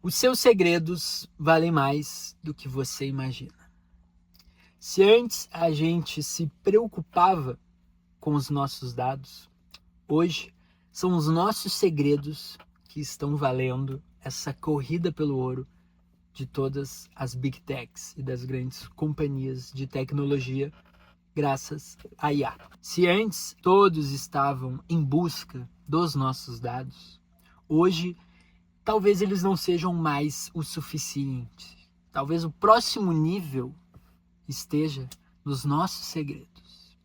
Os seus segredos valem mais do que você imagina. Se antes a gente se preocupava com os nossos dados, hoje são os nossos segredos que estão valendo essa corrida pelo ouro de todas as big techs e das grandes companhias de tecnologia, graças à IA. Se antes todos estavam em busca dos nossos dados, hoje talvez eles não sejam mais o suficiente. Talvez o próximo nível esteja nos nossos segredos.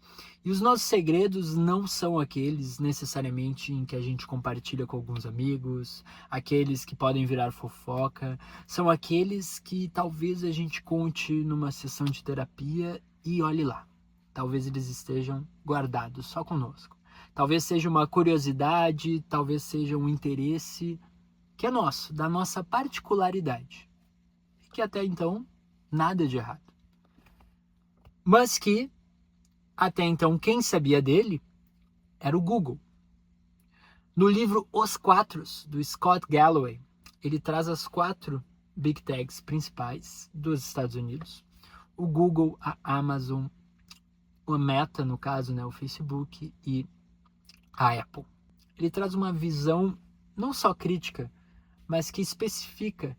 E os nossos segredos não são aqueles necessariamente em que a gente compartilha com alguns amigos, aqueles que podem virar fofoca, são aqueles que talvez a gente conte numa sessão de terapia e olhe lá. Talvez eles estejam guardados só conosco. Talvez seja uma curiosidade, talvez seja um interesse que é nosso, da nossa particularidade. E que até então, nada de errado. Mas que, até então, quem sabia dele era o Google. No livro Os Quatros, do Scott Galloway, ele traz as 4 big techs principais dos Estados Unidos. O Google, a Amazon, a Meta, no caso, né, o Facebook e a Apple. Ele traz uma visão não só crítica, mas que especifica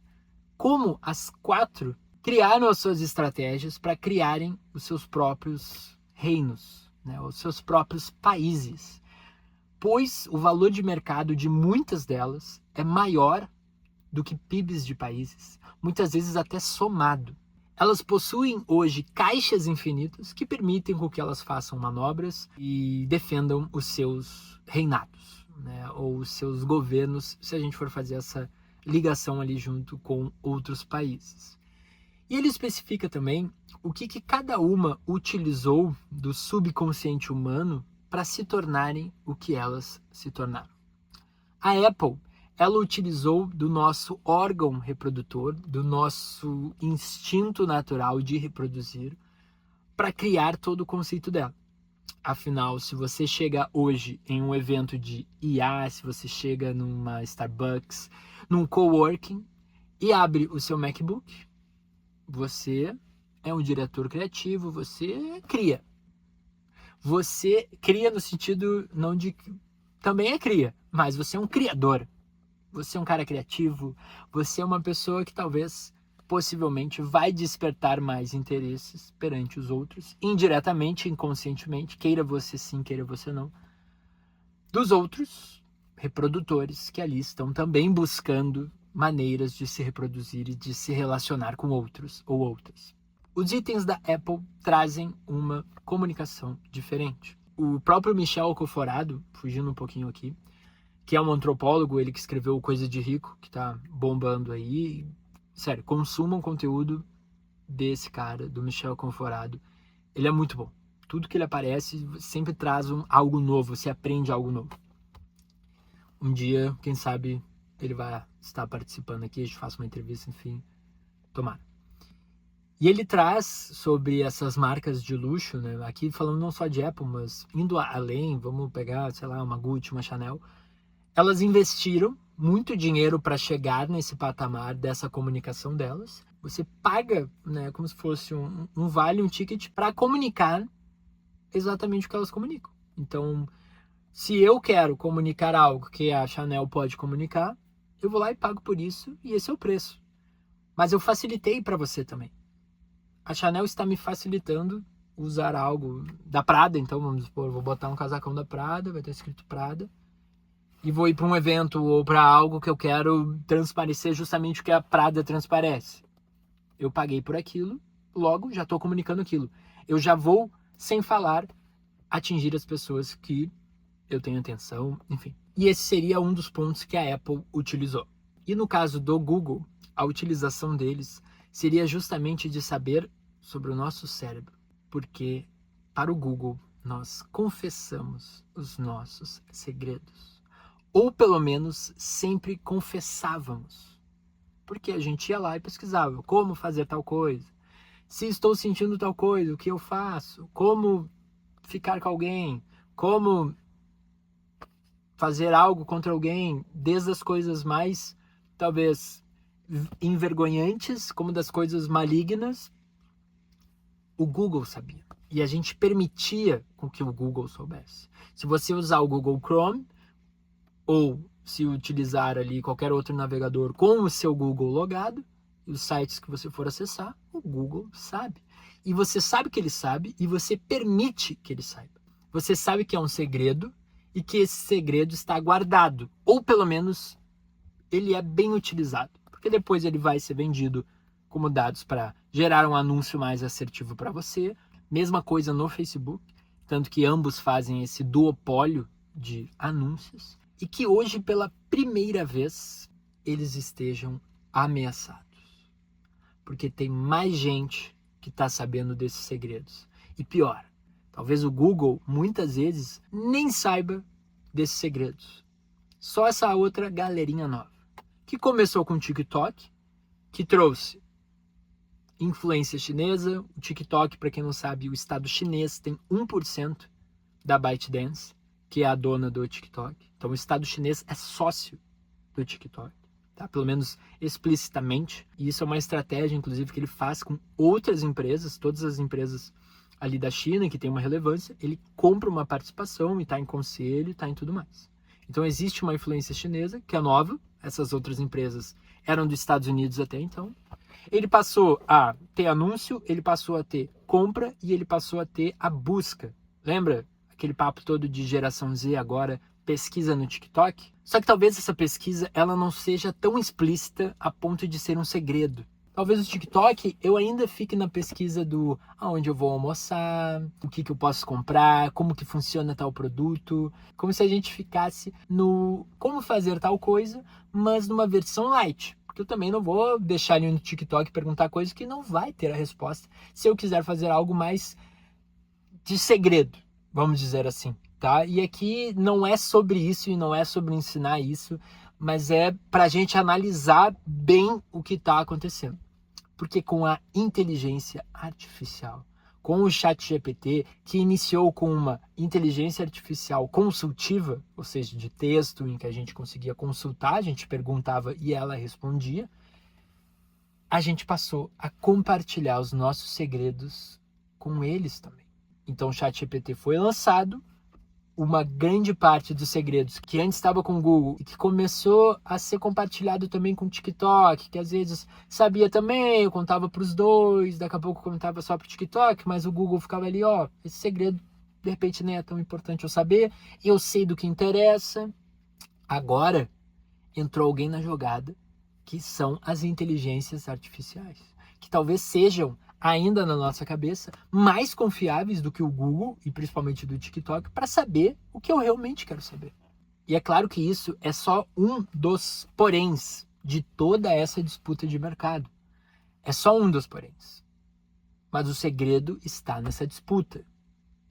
como as 4 criaram as suas estratégias para criarem os seus próprios reinos, né, os seus próprios países. Pois o valor de mercado de muitas delas é maior do que PIBs de países, muitas vezes até somado. Elas possuem hoje caixas infinitas que permitem com que elas façam manobras e defendam os seus reinados, né, ou os seus governos, se a gente for fazer essa ligação ali junto com outros países. E ele especifica também o que cada uma utilizou do subconsciente humano para se tornarem o que elas se tornaram. A Apple, ela utilizou do nosso órgão reprodutor, do nosso instinto natural de reproduzir, para criar todo o conceito dela. Afinal, se você chega hoje em um evento de IA, se você chega numa Starbucks, num coworking e abre o seu MacBook, você é um diretor criativo, você cria. Você cria no sentido não de... Também é cria, mas você é um criador. Você é um cara criativo, você é uma pessoa que talvez, possivelmente, vai despertar mais interesses perante os outros, indiretamente, inconscientemente, queira você sim, queira você não, dos outros reprodutores que ali estão também buscando maneiras de se reproduzir e de se relacionar com outros ou outras. Os itens da Apple trazem uma comunicação diferente. O próprio Michel Coforado, fugindo um pouquinho aqui, que é um antropólogo, ele que escreveu Coisa de Rico, que tá bombando aí. Sério, consumam conteúdo desse cara, do Michel Conforado. Ele é muito bom. Tudo que ele aparece sempre traz algo novo, você aprende algo novo. Um dia, quem sabe, ele vai estar participando aqui, a gente faça uma entrevista, enfim, tomara. E ele traz sobre essas marcas de luxo, né? Aqui falando não só de Apple, mas indo além, vamos pegar, sei lá, uma Gucci, uma Chanel. Elas investiram muito dinheiro para chegar nesse patamar dessa comunicação delas. Você paga, né, como se fosse um vale, um ticket para comunicar exatamente o que elas comunicam. Então, se eu quero comunicar algo que a Chanel pode comunicar, eu vou lá e pago por isso e esse é o preço. Mas eu facilitei para você também. A Chanel está me facilitando usar algo da Prada, então vamos supor, vou botar um casacão da Prada, vai estar escrito Prada, e vou ir para um evento ou para algo que eu quero transparecer justamente o que a Prada transparece. Eu paguei por aquilo, logo já estou comunicando aquilo. Eu já vou, sem falar, atingir as pessoas que eu tenho atenção, enfim. E esse seria um dos pontos que a Apple utilizou. E no caso do Google, a utilização deles seria justamente de saber sobre o nosso cérebro, porque para o Google nós confessamos os nossos segredos, ou pelo menos sempre confessávamos, porque a gente ia lá e pesquisava como fazer tal coisa, se estou sentindo tal coisa, o que eu faço, como ficar com alguém, como fazer algo contra alguém, desde as coisas mais, talvez, envergonhantes como das coisas malignas, o Google sabia. E a gente permitia com que o Google soubesse. Se você usar o Google Chrome, ou se utilizar ali qualquer outro navegador com o seu Google logado, os sites que você for acessar, o Google sabe. E você sabe que ele sabe e você permite que ele saiba. Você sabe que é um segredo e que esse segredo está guardado. Ou pelo menos ele é bem utilizado. Porque depois ele vai ser vendido como dados para gerar um anúncio mais assertivo para você. Mesma coisa no Facebook. Tanto que ambos fazem esse duopólio de anúncios. E que hoje, pela primeira vez, eles estejam ameaçados. Porque tem mais gente que está sabendo desses segredos. E pior, talvez o Google, muitas vezes, nem saiba desses segredos. Só essa outra galerinha nova. Que começou com o TikTok, que trouxe influência chinesa. O TikTok, para quem não sabe, o Estado chinês tem 1% da ByteDance, que é a dona do TikTok. Então o Estado chinês é sócio do TikTok, tá? Pelo menos explicitamente. E isso é uma estratégia, inclusive, que ele faz com outras empresas, todas as empresas ali da China, que tem uma relevância, ele compra uma participação e está em conselho, está em tudo mais. Então existe uma influência chinesa, que é nova. Essas outras empresas eram dos Estados Unidos até então. Ele passou a ter anúncio, ele passou a ter compra e ele passou a ter a busca. Lembra aquele papo todo de geração Z agora, pesquisa no TikTok? Só que talvez essa pesquisa ela não seja tão explícita a ponto de ser um segredo. Talvez o TikTok eu ainda fique na pesquisa do aonde eu vou almoçar, o que eu posso comprar, como que funciona tal produto, como se a gente ficasse no como fazer tal coisa, mas numa versão light. Porque eu também não vou deixar ali no TikTok perguntar coisas que não vai ter a resposta se eu quiser fazer algo mais de segredo, vamos dizer assim, tá? E aqui não é sobre isso e não é sobre ensinar isso, mas é para a gente analisar bem o que está acontecendo. Porque com a inteligência artificial, com o ChatGPT, que iniciou com uma inteligência artificial consultiva, ou seja, de texto em que a gente conseguia consultar, a gente perguntava e ela respondia, a gente passou a compartilhar os nossos segredos com eles também. Então o ChatGPT foi lançado, uma grande parte dos segredos que antes estava com o Google e que começou a ser compartilhado também com o TikTok, que às vezes sabia também, eu contava para os dois, daqui a pouco eu contava só para o TikTok, mas o Google ficava ali, ó, esse segredo de repente nem é tão importante eu saber, eu sei do que interessa. Agora entrou alguém na jogada, que são as inteligências artificiais, que talvez sejam ainda na nossa cabeça, mais confiáveis do que o Google e principalmente do TikTok para saber o que eu realmente quero saber. E é claro que isso é só um dos poréns de toda essa disputa de mercado. É só um dos poréns. Mas o segredo está nessa disputa.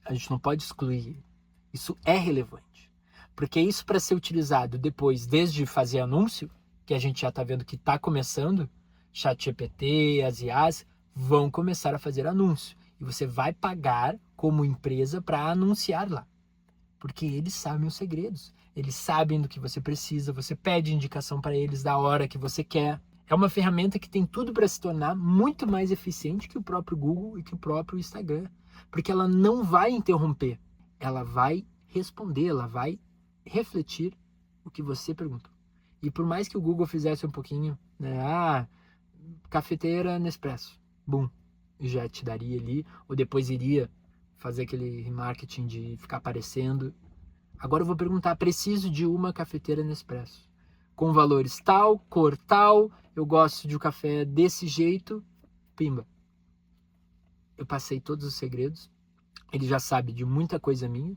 A gente não pode excluir. Isso é relevante. Porque isso para ser utilizado depois, desde fazer anúncio, que a gente já está vendo que está começando, ChatGPT, as IAs, vão começar a fazer anúncio. E você vai pagar como empresa para anunciar lá. Porque eles sabem os segredos. Eles sabem do que você precisa. Você pede indicação para eles da hora que você quer. É uma ferramenta que tem tudo para se tornar muito mais eficiente que o próprio Google e que o próprio Instagram. Porque ela não vai interromper. Ela vai responder, ela vai refletir o que você perguntou. E por mais que o Google fizesse um pouquinho, né? Cafeteira Nespresso. Bum, já te daria ali, ou depois iria fazer aquele remarketing de ficar aparecendo. Agora eu vou perguntar, preciso de uma cafeteira Nespresso, com valores tal, cor tal, eu gosto de um café desse jeito, pimba. Eu passei todos os segredos, ele já sabe de muita coisa minha,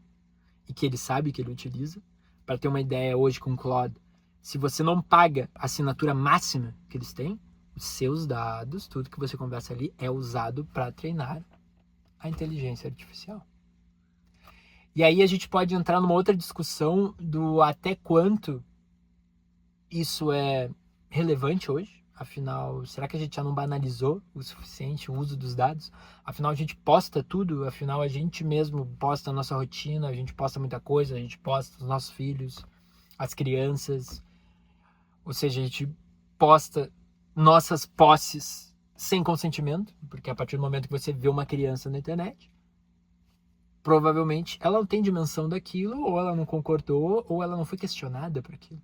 e que ele sabe que ele utiliza. Para ter uma ideia, hoje com o Claude, se você não paga a assinatura máxima que eles têm, os seus dados, tudo que você conversa ali é usado para treinar a inteligência artificial. E aí a gente pode entrar numa outra discussão do até quanto isso é relevante hoje. Afinal, será que a gente já não banalizou o suficiente o uso dos dados? Afinal, a gente posta tudo, afinal, a gente mesmo posta a nossa rotina, a gente posta muita coisa, a gente posta os nossos filhos, as crianças. Ou seja, a gente posta nossas posses sem consentimento, porque a partir do momento que você vê uma criança na internet, provavelmente ela não tem dimensão daquilo, ou ela não concordou, ou ela não foi questionada por aquilo.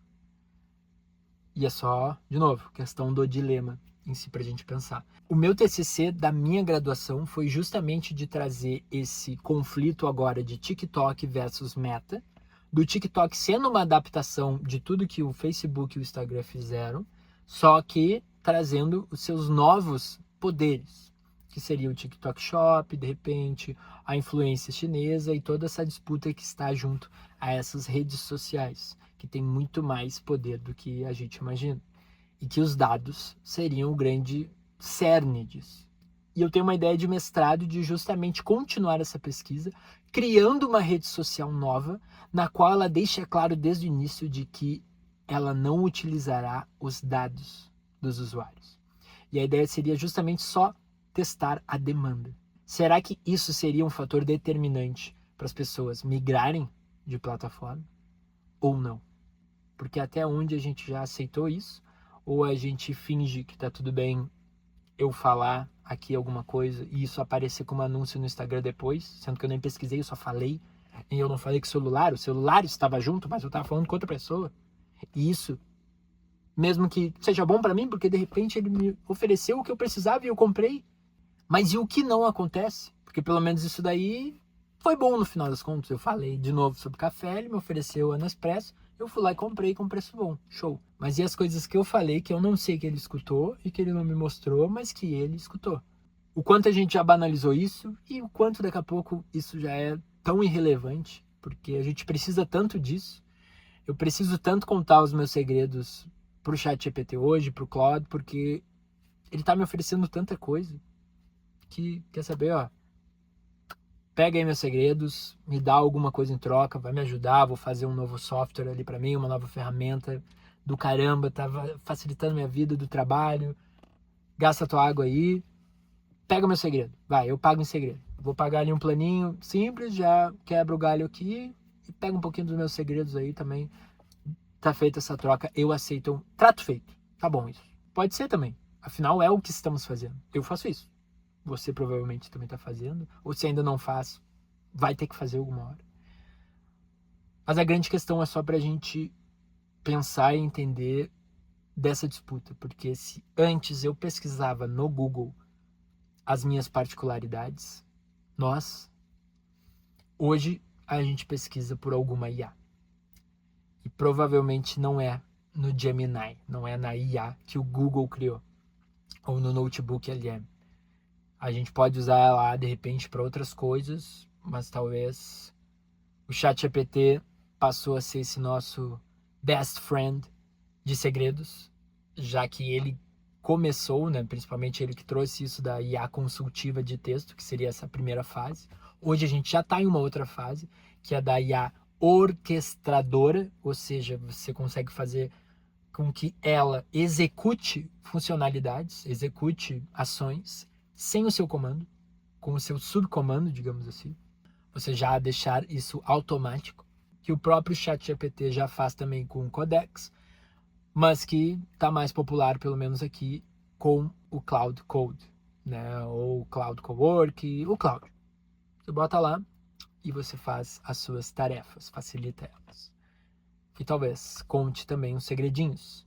E é só, de novo, questão do dilema em si pra gente pensar. O meu TCC da minha graduação foi justamente de trazer esse conflito agora de TikTok versus Meta, do TikTok sendo uma adaptação de tudo que o Facebook e o Instagram fizeram, só que trazendo os seus novos poderes, que seria o TikTok Shop, de repente, a influência chinesa e toda essa disputa que está junto a essas redes sociais, que tem muito mais poder do que a gente imagina. E que os dados seriam o grande cerne disso. E eu tenho uma ideia de mestrado de justamente continuar essa pesquisa, criando uma rede social nova, na qual ela deixa claro desde o início de que ela não utilizará os dados dos usuários. E a ideia seria justamente só testar a demanda. Será que isso seria um fator determinante para as pessoas migrarem de plataforma ou não? Porque até onde a gente já aceitou isso, ou a gente finge que tá tudo bem eu falar aqui alguma coisa e isso aparecer como anúncio no Instagram depois, sendo que eu nem pesquisei, eu só falei, e eu não falei com o celular estava junto, mas eu estava falando com outra pessoa. E isso, mesmo que seja bom para mim, porque de repente ele me ofereceu o que eu precisava e eu comprei, mas e o que não acontece? Porque pelo menos isso daí foi bom no final das contas. Eu falei de novo sobre café, ele me ofereceu a Nespresso, eu fui lá e comprei com preço bom, show. Mas e as coisas que eu falei que eu não sei que ele escutou e que ele não me mostrou, mas que ele escutou? O quanto a gente já banalizou isso e o quanto daqui a pouco isso já é tão irrelevante, porque a gente precisa tanto disso. Eu preciso tanto contar os meus segredos pro ChatGPT hoje, pro Claude, porque ele tá me oferecendo tanta coisa que, quer saber, ó, pega aí meus segredos, me dá alguma coisa em troca, vai me ajudar, vou fazer um novo software ali para mim, uma nova ferramenta do caramba, tá facilitando minha vida do trabalho, gasta tua água aí, pega meu segredo, vai, eu pago em segredo. Vou pagar ali um planinho simples, já quebro o galho aqui e pega um pouquinho dos meus segredos aí também. Tá feita essa troca, eu aceito um trato feito. Tá bom isso. Pode ser também, afinal é o que estamos fazendo. Eu faço isso. Você provavelmente também está fazendo, ou se ainda não faz, vai ter que fazer alguma hora. Mas a grande questão é só para a gente pensar e entender dessa disputa, porque se antes eu pesquisava no Google as minhas particularidades, hoje a gente pesquisa por alguma IA. E provavelmente não é no Gemini, não é na IA que o Google criou, ou no notebook LM. A gente pode usar lá, de repente, para outras coisas, mas talvez o ChatGPT passou a ser esse nosso best friend de segredos, já que ele começou, né, principalmente ele que trouxe isso da IA consultiva de texto, que seria essa primeira fase. Hoje a gente já está em uma outra fase, que é da IA orquestradora, ou seja, você consegue fazer com que ela execute funcionalidades, execute ações, sem o seu comando, com o seu subcomando, digamos assim. Você já deixar isso automático, que o próprio ChatGPT já faz também com o Codex, mas que está mais popular, pelo menos aqui, com o Cloud Code, né? Ou Cloud Cowork, o Cloud. Você bota lá e você faz as suas tarefas, facilita elas. E talvez conte também os segredinhos.